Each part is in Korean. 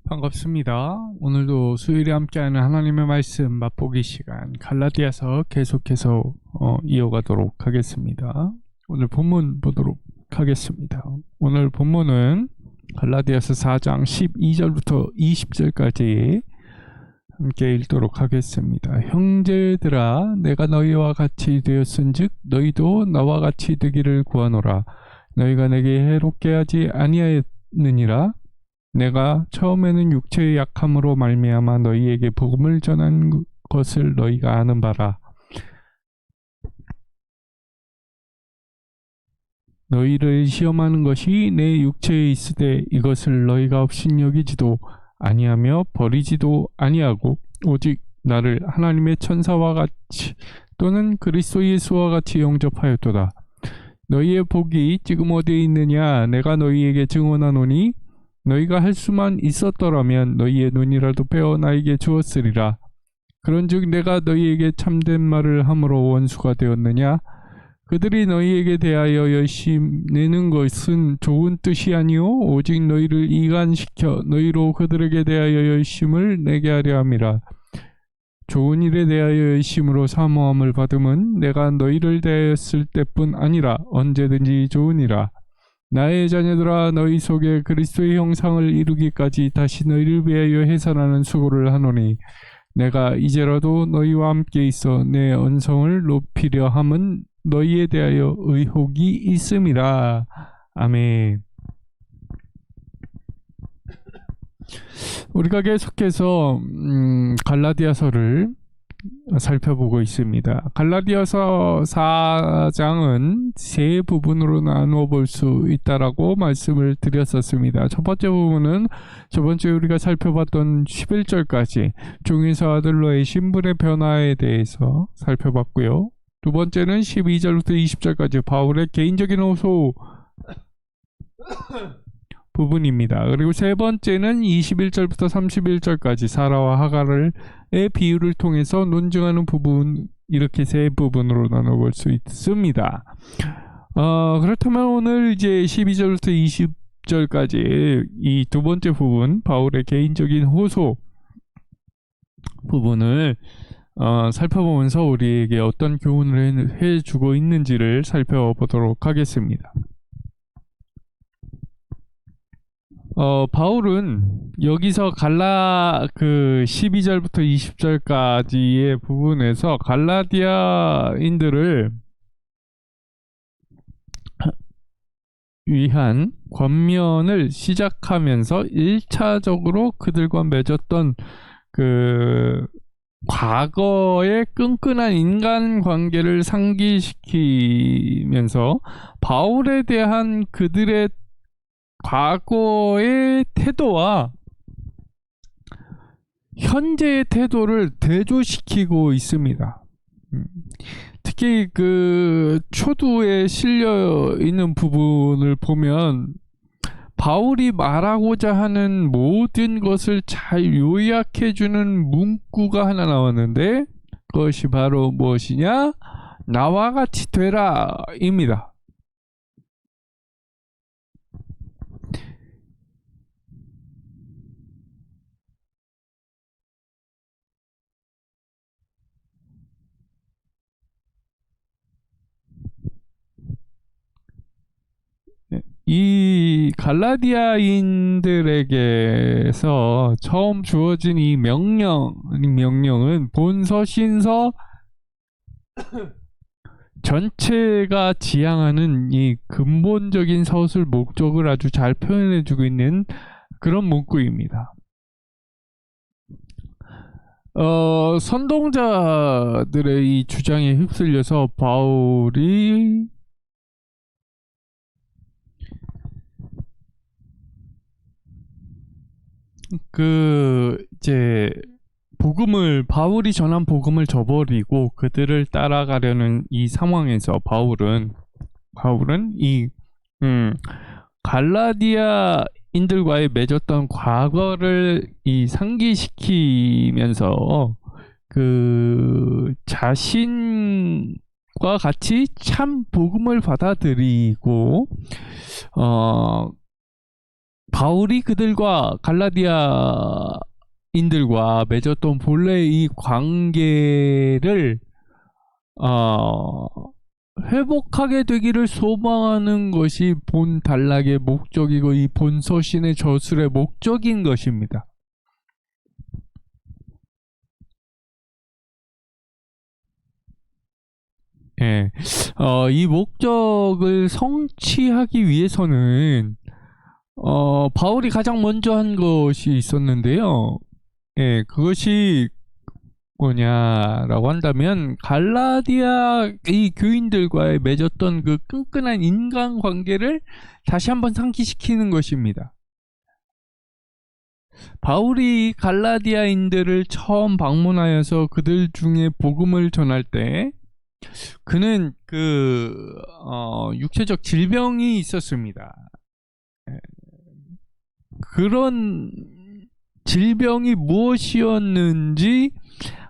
반갑습니다. 오늘도 수요일에 함께하는 하나님의 말씀 맛보기 시간 갈라디아서 계속해서 이어가도록 하겠습니다. 오늘 본문 보도록 하겠습니다. 오늘 본문은 갈라디아서 4장 12절부터 20절까지 함께 읽도록 하겠습니다. 형제들아, 내가 너희와 같이 되었은즉 너희도 나와 같이 되기를 구하노라. 너희가 내게 해롭게 하지 아니하였느니라. 내가 처음에는 육체의 약함으로 말미암아 너희에게 복음을 전한 것을 너희가 아는 바라. 너희를 시험하는 것이 내 육체에 있으되 이것을 너희가 업신여기지도 아니하며 버리지도 아니하고 오직 나를 하나님의 천사와 같이 또는 그리스도 예수와 같이 영접하였도다. 너희의 복이 지금 어디에 있느냐? 내가 너희에게 증언하노니 너희가 할 수만 있었더라면 너희의 눈이라도 빼어 나에게 주었으리라. 그런즉 내가 너희에게 참된 말을 함으로 원수가 되었느냐? 그들이 너희에게 대하여 열심 내는 것은 좋은 뜻이 아니오 오직 너희를 이간시켜 너희로 그들에게 대하여 열심을 내게 하려 함이라. 좋은 일에 대하여 열심으로 사모함을 받음은 내가 너희를 대하였을 때뿐 아니라 언제든지 좋으니라. 나의 자녀들아, 너희 속에 그리스도의 형상을 이루기까지 다시 너희를 위하여 해산하는 수고를 하노니 내가 이제라도 너희와 함께 있어 내 언성을 높이려 함은 너희에 대하여 의혹이 있음이라. 아멘. 우리가 계속해서 갈라디아서를 살펴보고 있습니다. 갈라디아서 4장은 세 부분으로 나누어 볼 수 있다라고 말씀을 드렸었습니다. 첫 번째 부분은 저번주에 우리가 살펴봤던 11절까지 중에서 아들로의 신분의 변화에 대해서 살펴봤고요. 두 번째는 12절부터 20절까지 바울의 개인적인 호소 부분입니다. 그리고 세 번째는 21절부터 31절까지 사라와 하갈의 비유를 통해서 논증하는 부분, 이렇게 세 부분으로 나눠볼 수 있습니다. 그렇다면 오늘 이제 12절부터 20절까지 이 두 번째 부분, 바울의 개인적인 호소 부분을 살펴보면서 우리에게 어떤 교훈을 해주고 있는지를 살펴보도록 하겠습니다. 바울은 여기서 12절부터 20절까지의 부분에서 갈라디아인들을 위한 권면을 시작하면서 1차적으로 그들과 맺었던 과거의 끈끈한 인간관계를 상기시키면서 바울에 대한 그들의 과거의 태도와 현재의 태도를 대조시키고 있습니다. 특히 초두에 실려 있는 부분을 보면 바울이 말하고자 하는 모든 것을 잘 요약해주는 문구가 하나 나왔는데 그것이 바로 무엇이냐? 나와 같이 되라 입니다. 이 갈라디아인들에게서 처음 주어진 이 명령은 본서 신서 전체가 지향하는 이 근본적인 서술 목적을 아주 잘 표현해주고 있는 그런 문구입니다. 선동자들의 이 주장에 휩쓸려서 바울이 이제 바울이 전한 복음을 저버리고 그들을 따라가려는 이 상황에서 바울은 이 갈라디아인들과의 맺었던 과거를 이 상기시키면서 자신과 같이 참 복음을 받아들이고 바울이 그들과 갈라디아인들과 맺었던 본래 이 관계를 어, 회복하게 되기를 소망하는 것이 본 단락의 목적이고 이 본 서신의 저술의 목적인 것입니다. 예, 이 목적을 성취하기 위해서는 바울이 가장 먼저 한 것이 있었는데요. 예, 그것이 뭐냐라고 한다면 갈라디아 이 교인들과의 맺었던 그 끈끈한 인간관계를 다시 한번 상기시키는 것입니다. 바울이 갈라디아인들을 처음 방문하여서 그들 중에 복음을 전할 때 그는 육체적 질병이 있었습니다. 그런 질병이 무엇이었는지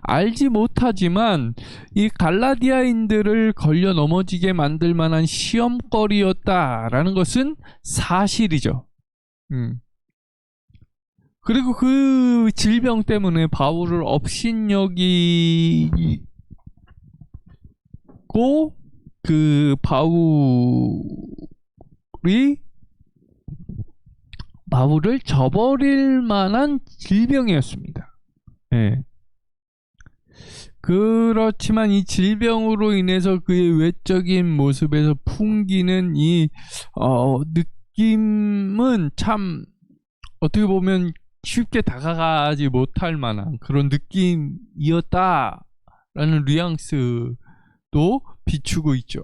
알지 못하지만 이 갈라디아인들을 걸려 넘어지게 만들 만한 시험거리였다라는 것은 사실이죠. 그리고 그 질병 때문에 바울을 업신여기고 그 바울을 저버릴 만한 질병이었습니다. 네. 그렇지만 이 질병으로 인해서 그의 외적인 모습에서 풍기는 이 느낌은 참 어떻게 보면 쉽게 다가가지 못할 만한 그런 느낌이었다라는 뉘앙스도 비추고 있죠.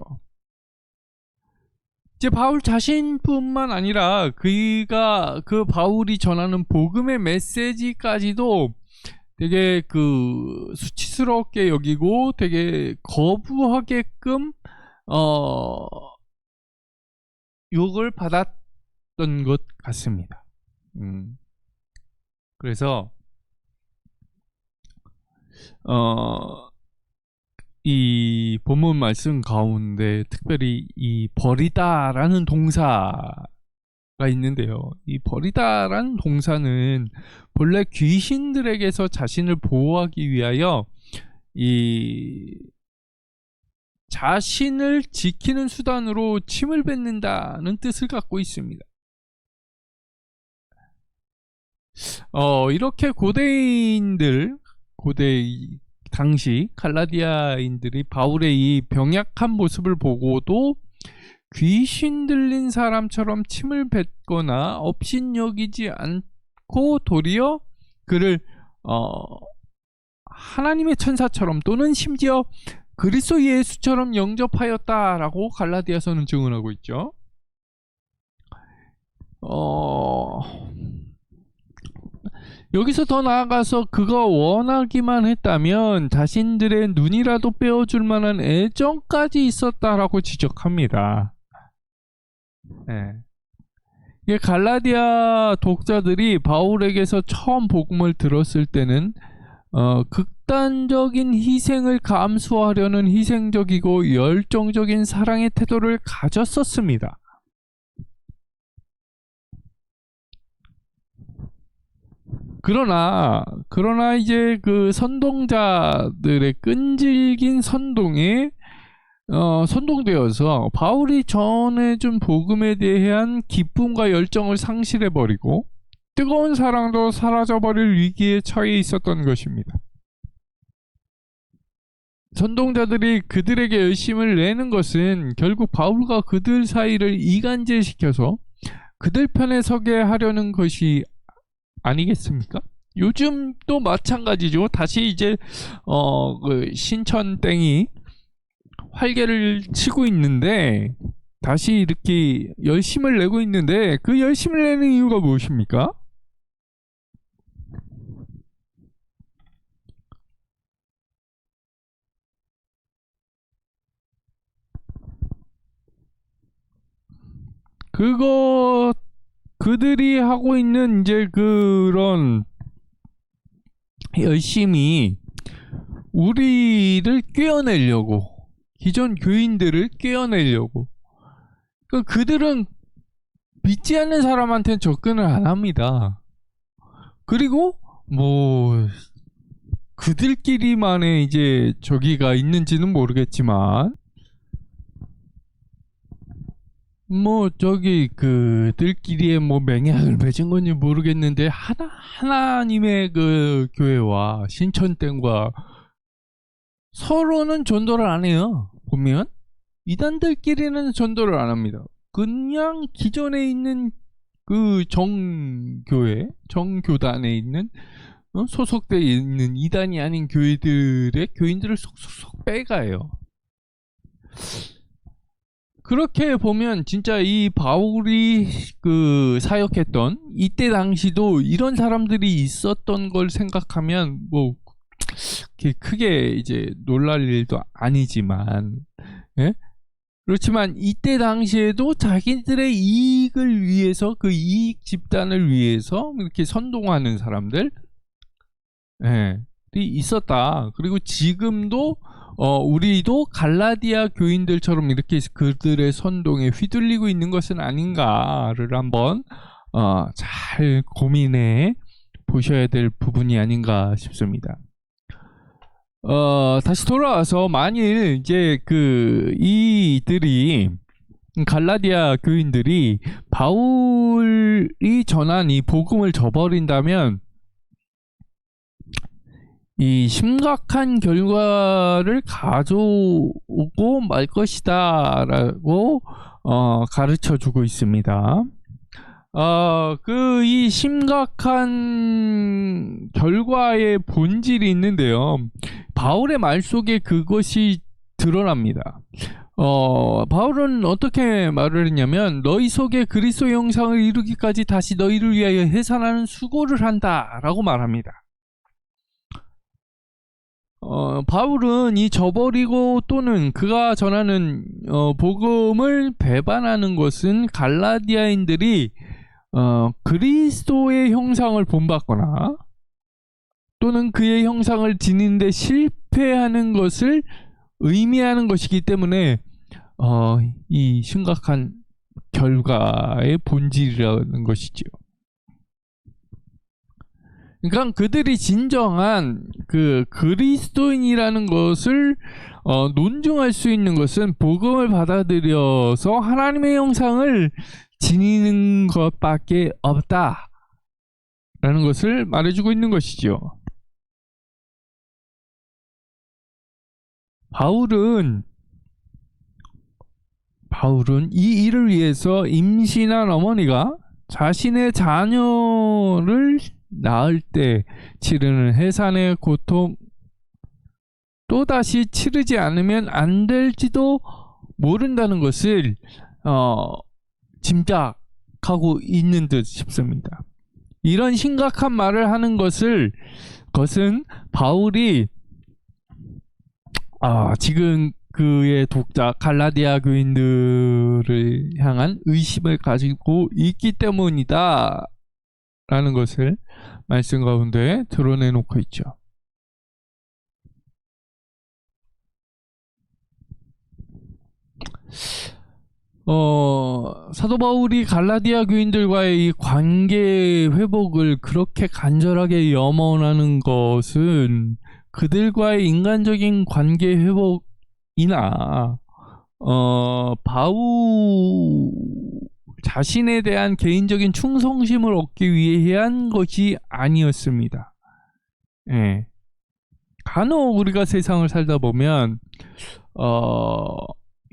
이제 바울 자신뿐만 아니라 그 바울이 전하는 복음의 메시지까지도 되게 수치스럽게 여기고 되게 거부하게끔 욕을 받았던 것 같습니다. 그래서 이 본문 말씀 가운데 특별히 이 버리다라는 동사가 있는데요. 이 버리다라는 동사는 본래 귀신들에게서 자신을 보호하기 위하여 이 자신을 지키는 수단으로 침을 뱉는다는 뜻을 갖고 있습니다. 이렇게 고대 당시 갈라디아인들이 바울의 이 병약한 모습을 보고도 귀신 들린 사람처럼 침을 뱉거나 업신여기지 않고 도리어 그를 하나님의 천사처럼 또는 심지어 그리스도 예수처럼 영접하였다라고 갈라디아서는 증언하고 있죠. 여기서 더 나아가서 그가 원하기만 했다면 자신들의 눈이라도 빼어줄 만한 애정까지 있었다라고 지적합니다. 네. 이게 갈라디아 독자들이 바울에게서 처음 복음을 들었을 때는 극단적인 희생을 감수하려는 희생적이고 열정적인 사랑의 태도를 가졌었습니다. 그러나 이제 그 선동자들의 끈질긴 선동에 선동되어서 바울이 전해준 복음에 대한 기쁨과 열정을 상실해버리고 뜨거운 사랑도 사라져버릴 위기에 처해 있었던 것입니다. 선동자들이 그들에게 열심을 내는 것은 결국 바울과 그들 사이를 이간질시켜서 그들 편에 서게 하려는 것이 아니겠습니까? 요즘도 마찬가지죠. 다시 이제 신천땡이 활개를 치고 있는데 다시 이렇게 열심을 내고 있는데 그 열심을 내는 이유가 무엇입니까? 그들이 하고 있는 이제 그런 열심히 우리를 꿰어내려고, 기존 교인들을 꿰어내려고. 그들은 믿지 않는 사람한테는 접근을 안 합니다. 그리고 뭐 그들끼리만의 이제 저기가 있는지는 모르겠지만 뭐 저기 그들끼리의 뭐 맹약을 맺은 건지 모르겠는데 하나님의 그 교회와 신천댐과 서로는 전도를 안 해요. 보면 이단들끼리는 전도를 안 합니다. 그냥 기존에 있는 그 정교단에 있는 소속되어 있는 이단이 아닌 교회들의 교인들을 속속속 빼가요. 그렇게 보면 진짜 이 바울이 그 사역했던 이때 당시도 이런 사람들이 있었던 걸 생각하면 뭐 크게 이제 놀랄 일도 아니지만, 예? 그렇지만 이때 당시에도 자기들의 이익을 위해서 그 이익 집단을 위해서 이렇게 선동하는 사람들, 예, 있었다. 그리고 지금도 우리도 갈라디아 교인들처럼 이렇게 그들의 선동에 휘둘리고 있는 것은 아닌가를 한번 잘 고민해 보셔야 될 부분이 아닌가 싶습니다. 다시 돌아와서 만일 이제 이들이 갈라디아 교인들이 바울이 전한 이 복음을 저버린다면 이 심각한 결과를 가져오고 말 것이다 라고 가르쳐 주고 있습니다. 이 심각한 결과의 본질이 있는데요. 바울의 말 속에 그것이 드러납니다. 바울은 어떻게 말을 했냐면 너희 속에 그리스도의 형상을 이루기까지 다시 너희를 위하여 해산하는 수고를 한다 라고 말합니다. 바울은 이 저버리고 또는 그가 전하는 복음을 배반하는 것은 갈라디아인들이 그리스도의 형상을 본받거나 또는 그의 형상을 지니는데 실패하는 것을 의미하는 것이기 때문에 이 심각한 결과의 본질이라는 것이지요. 그러니까 그들이 진정한 그리스도인이라는 것을 논증할 수 있는 것은 복음을 받아들여서 하나님의 형상을 지니는 것밖에 없다라는 것을 말해주고 있는 것이죠. 바울은 이 일을 위해서 임신한 어머니가 자신의 자녀를 낳을 때 치르는 해산의 고통 또다시 치르지 않으면 안 될지도 모른다는 것을 짐작하고 있는 듯 싶습니다. 이런 심각한 말을 하는 것은 바울이 지금 그의 독자 갈라디아 교인들을 향한 의심을 가지고 있기 때문이다 라는 것을 말씀 가운데 드러내놓고 있죠. 사도 바울이 갈라디아 교인들과의 이 관계 회복을 그렇게 간절하게 염원하는 것은 그들과의 인간적인 관계 회복이나 바울 자신에 대한 개인적인 충성심을 얻기 위해 한 것이 아니었습니다. 예. 간혹 우리가 세상을 살다 보면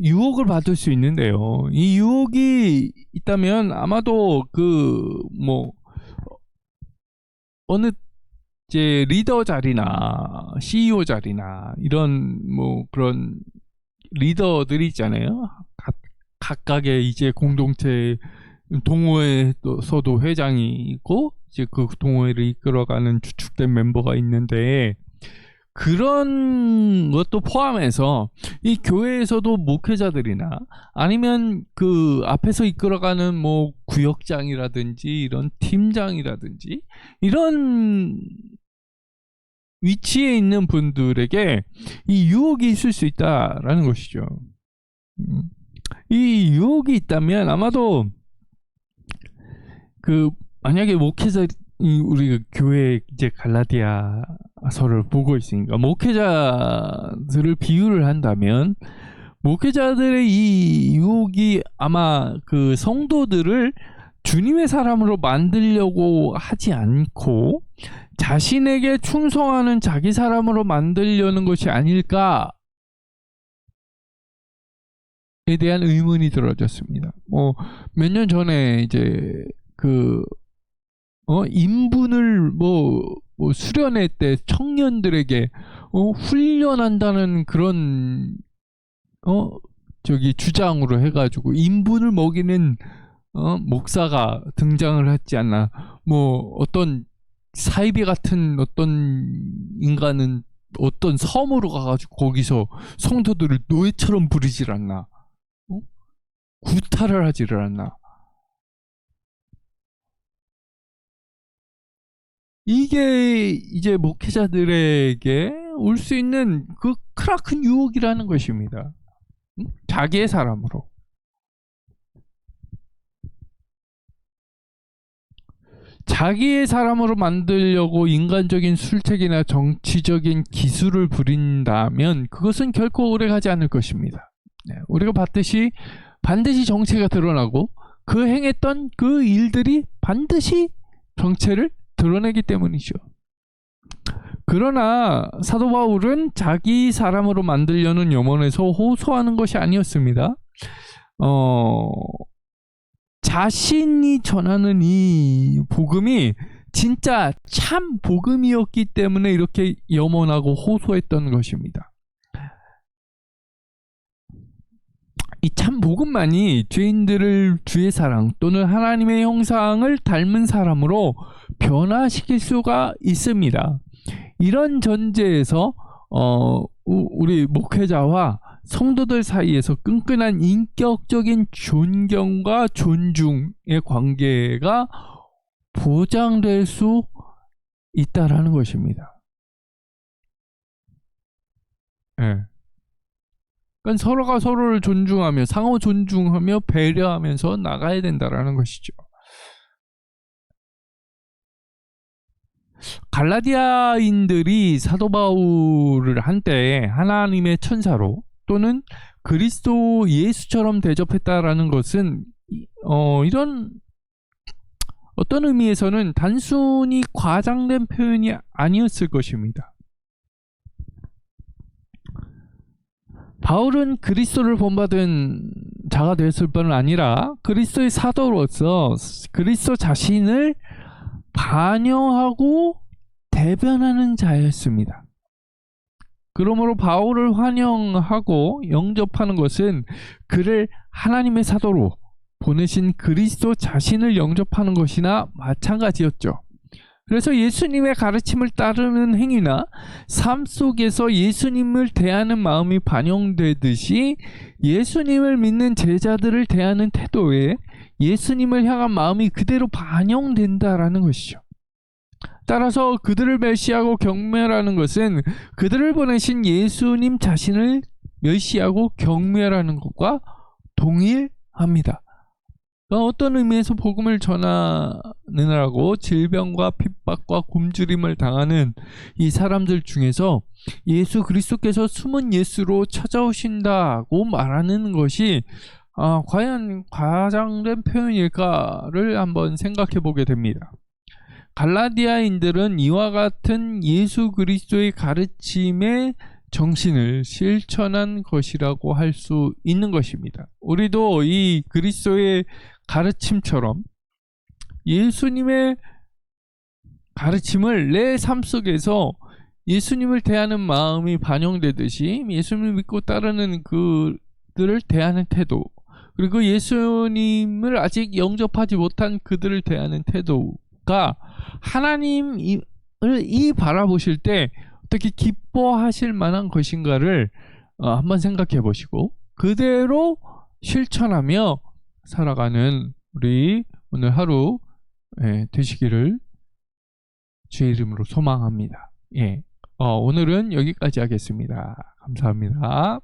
유혹을 받을 수 있는데요. 이 유혹이 있다면 아마도 어느 이제 리더 자리나 CEO 자리나 이런 그런 리더들이 있잖아요. 각각의 이제 공동체 동호회에서도 회장이 있고 이제 그 동호회를 이끌어가는 주축된 멤버가 있는데 그런 것도 포함해서 이 교회에서도 목회자들이나 아니면 그 앞에서 이끌어가는 구역장이라든지 이런 팀장이라든지 이런 위치에 있는 분들에게 이 유혹이 있을 수 있다라는 것이죠. 이 유혹이 있다면 아마도 그 만약에 목회자 우리 교회 이제 갈라디아서를 보고 있으니까 목회자들을 비유를 한다면 목회자들의 이 유혹이 아마 그 성도들을 주님의 사람으로 만들려고 하지 않고 자신에게 충성하는 자기 사람으로 만들려는 것이 아닐까에 대한 의문이 들어졌습니다. 몇 년 전에 이제 그 인분을 수련회 때 청년들에게 훈련한다는 그런 주장으로 해가지고 인분을 먹이는 목사가 등장을 했지 않나. 어떤 사이비 같은 어떤 인간은 어떤 섬으로 가가지고 거기서 성도들을 노예처럼 부리질 않나. 구타를 하지를 않나. 이게 이제 목회자들에게 올 수 있는 그 크나큰 유혹이라는 것입니다. 자기의 사람으로. 자기의 사람으로 만들려고 인간적인 술책이나 정치적인 기술을 부린다면 그것은 결코 오래가지 않을 것입니다. 우리가 봤듯이 반드시 정체가 드러나고 그 행했던 그 일들이 반드시 정체를 드러내기 때문이죠. 그러나 사도 바울은 자기 사람으로 만들려는 염원에서 호소하는 것이 아니었습니다. 자신이 전하는 이 복음이 진짜 참 복음이었기 때문에 이렇게 염원하고 호소했던 것입니다. 이 참 복음만이 죄인들을 주의 사랑 또는 하나님의 형상을 닮은 사람으로 변화시킬 수가 있습니다. 이런 전제에서 우리 목회자와 성도들 사이에서 끈끈한 인격적인 존경과 존중의 관계가 보장될 수 있다라는 것입니다. 네. 그러니까 서로가 서로를 존중하며 상호 존중하며 배려하면서 나가야 된다라는 것이죠. 갈라디아인들이 사도 바울을 한때 하나님의 천사로 또는 그리스도 예수처럼 대접했다라는 것은 이런 어떤 의미에서는 단순히 과장된 표현이 아니었을 것입니다. 바울은 그리스도를 본받은 자가 되었을 뿐 아니라 그리스도의 사도로서 그리스도 자신을 반영하고 대변하는 자였습니다. 그러므로 바울을 환영하고 영접하는 것은 그를 하나님의 사도로 보내신 그리스도 자신을 영접하는 것이나 마찬가지였죠. 그래서 예수님의 가르침을 따르는 행위나 삶 속에서 예수님을 대하는 마음이 반영되듯이 예수님을 믿는 제자들을 대하는 태도에 예수님을 향한 마음이 그대로 반영된다라는 것이죠. 따라서 그들을 멸시하고 경멸하는 것은 그들을 보내신 예수님 자신을 멸시하고 경멸하는 것과 동일합니다. 어떤 의미에서 복음을 전하느라고 질병과 핍박과 굶주림을 당하는 이 사람들 중에서 예수 그리스도께서 숨은 예수로 찾아오신다고 말하는 것이 과연 과장된 표현일까를 한번 생각해 보게 됩니다. 갈라디아인들은 이와 같은 예수 그리스도의 가르침의 정신을 실천한 것이라고 할 수 있는 것입니다. 우리도 이 그리스도의 가르침처럼 예수님의 가르침을 내 삶 속에서 예수님을 대하는 마음이 반영되듯이 예수님을 믿고 따르는 그들을 대하는 태도, 그리고 예수님을 아직 영접하지 못한 그들을 대하는 태도가 하나님을 바라보실 때 어떻게 기뻐하실 만한 것인가를 한번 생각해 보시고 그대로 실천하며 살아가는 우리 오늘 하루 되시기를 주의 이름으로 소망합니다. 오늘은 여기까지 하겠습니다. 감사합니다.